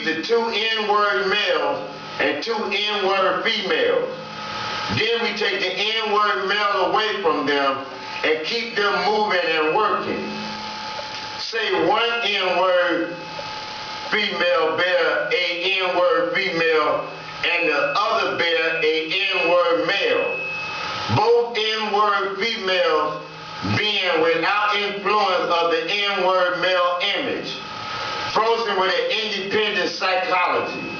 the 2 N-word males and 2 N-word females. Then we take the N-word male away from them and keep them moving and working. Say 1 N-word female bear a N-word female and the other bear a N-word male. Both N-word females being without influence of the N-word male image, frozen with an independent psychology,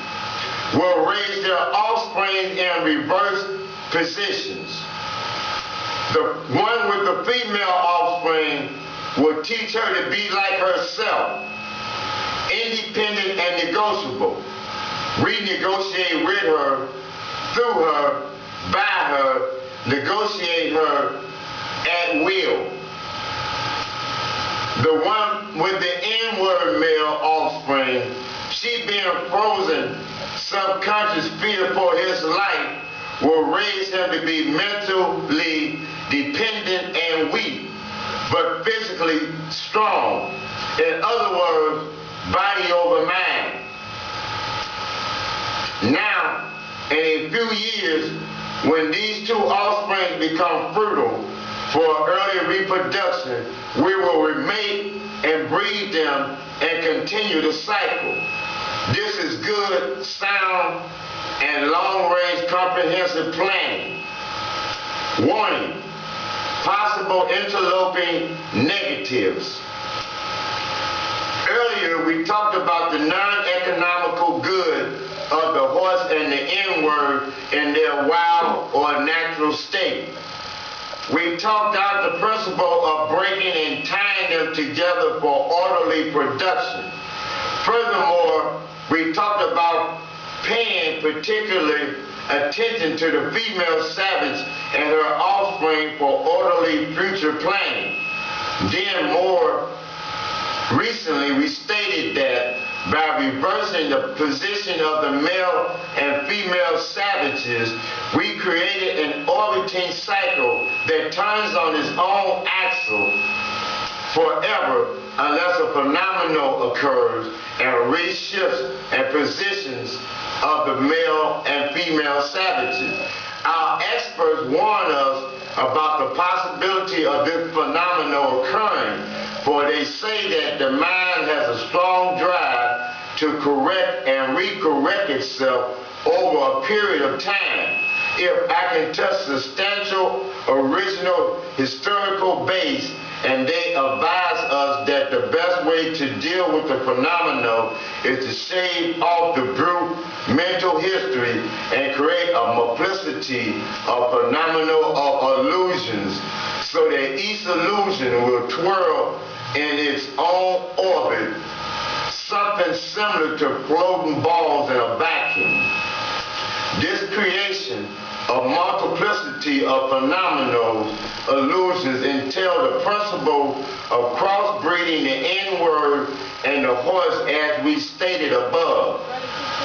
will raise their offspring in reverse positions. The one with the female offspring will teach her to be like herself, independent and negotiable. Renegotiate with her, through her, by her, negotiate her at will. The one with the N-word male offspring, she being frozen, subconscious fear for his life, will raise him to be mentally dependent and weak, but physically strong. In other words, body over mind. Now, in a few years, when these 2 offspring become fertile for early reproduction, we will remake and breed them and continue the cycle. This is good, sound, and long-range comprehensive planning. Warning: possible interloping negatives. Earlier, we talked about the non-economical good of the horse and the N-word in their wild or natural state. We talked out the principle of breaking and tying them together for orderly production. Furthermore, we talked about paying particular attention to the female savage and her offspring for orderly future planning. Then more recently, we stated that by reversing the position of the male and female savages, we created an orbiting cycle that turns on its own axle forever unless a phenomenon occurs and reshifts and positions of the male and female savages. Our experts warn us about the possibility of this phenomenon occurring, for they say that the mind has a strong drive to correct and recorrect itself over a period of time. If I can touch substantial, original, historical base, and they advise us that the best way to deal with the phenomenon is to shave off the brute mental history and create a multiplicity of phenomenal of illusions, so that each illusion will twirl in its own orbit, something similar to floating balls in a vacuum. This creation of multiplicity of phenomenal illusions entail the principle of crossbreeding the N-word and the horse as we stated above,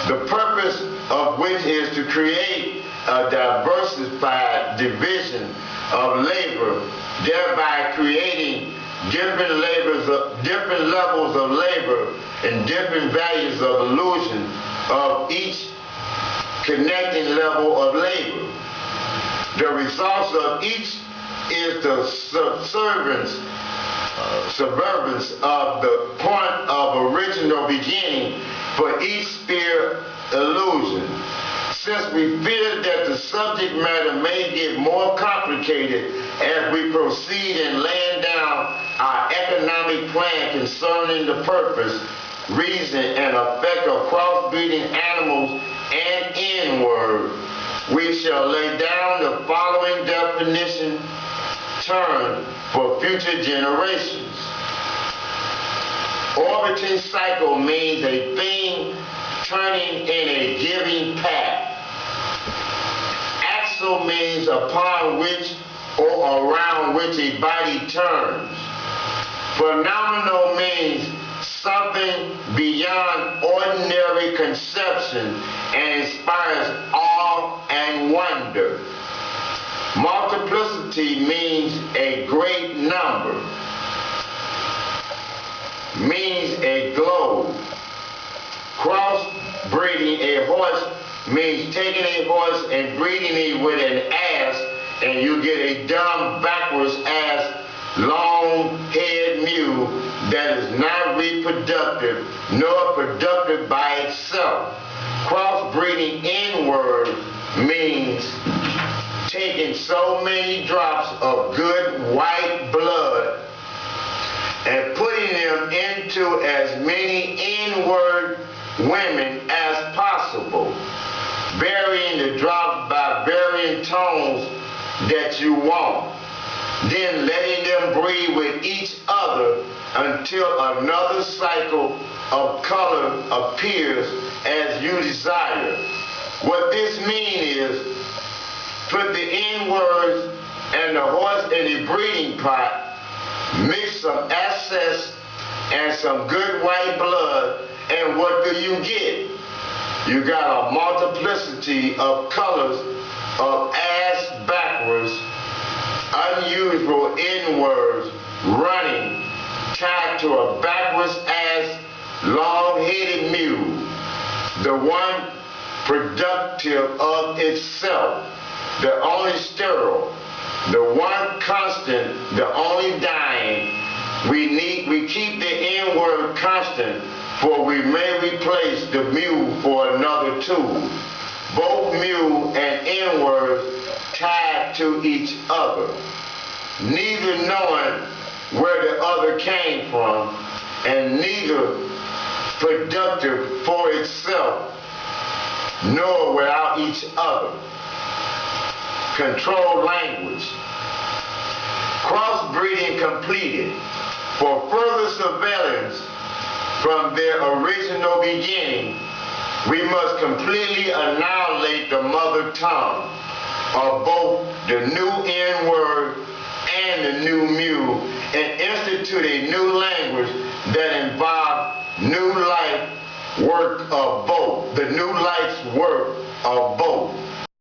the purpose of which is to create a diversified division of labor, thereby creating different levels of labor and different values of illusion of each connecting level of labor. The results of each is the subservience of the point of original beginning for each sphere illusion. Since we fear that the subject matter may get more complicated as we proceed in laying down our economic plan concerning the purpose, reason, and effect of crossbreeding animals and N-word, we shall lay down the following definition term for future generations. Orbiting cycle means a thing turning in a given path. Axle means upon which or around which a body turns. Phenomenal means something beyond ordinary conception and inspires awe and wonder. Multiplicity means a great number, means a globe. Cross breeding a horse means taking a horse and breeding it with an ass, and you get a dumb, backwards ass, long-haired mule that is not reproductive nor productive by itself. Crossbreeding inward means taking so many drops of good white blood and putting them into as many inward women as possible, varying the drops by varying tones that you want, then letting them breed with each other until another cycle of color appears as you desire. What this means is, put the inwards and the horse in a breeding pot, mix some excess and some good white blood, and what do you get? You got a multiplicity of colors of ass backwards, unusual inwards, running, tied to a backwards ass, long-headed mule, the one productive of itself, the only sterile, the one constant, the only dying. We keep the inward constant, for we may replace the mule for another two, both mule and inward tied to each other, neither knowing where the other came from, and neither productive for itself nor without each other. Controlled language. Crossbreeding completed. For further surveillance from their original beginning, we must completely annihilate the mother tongue of both the new N-word and the new mule, and institute a new language that involves new life work of both, the new life's work of both.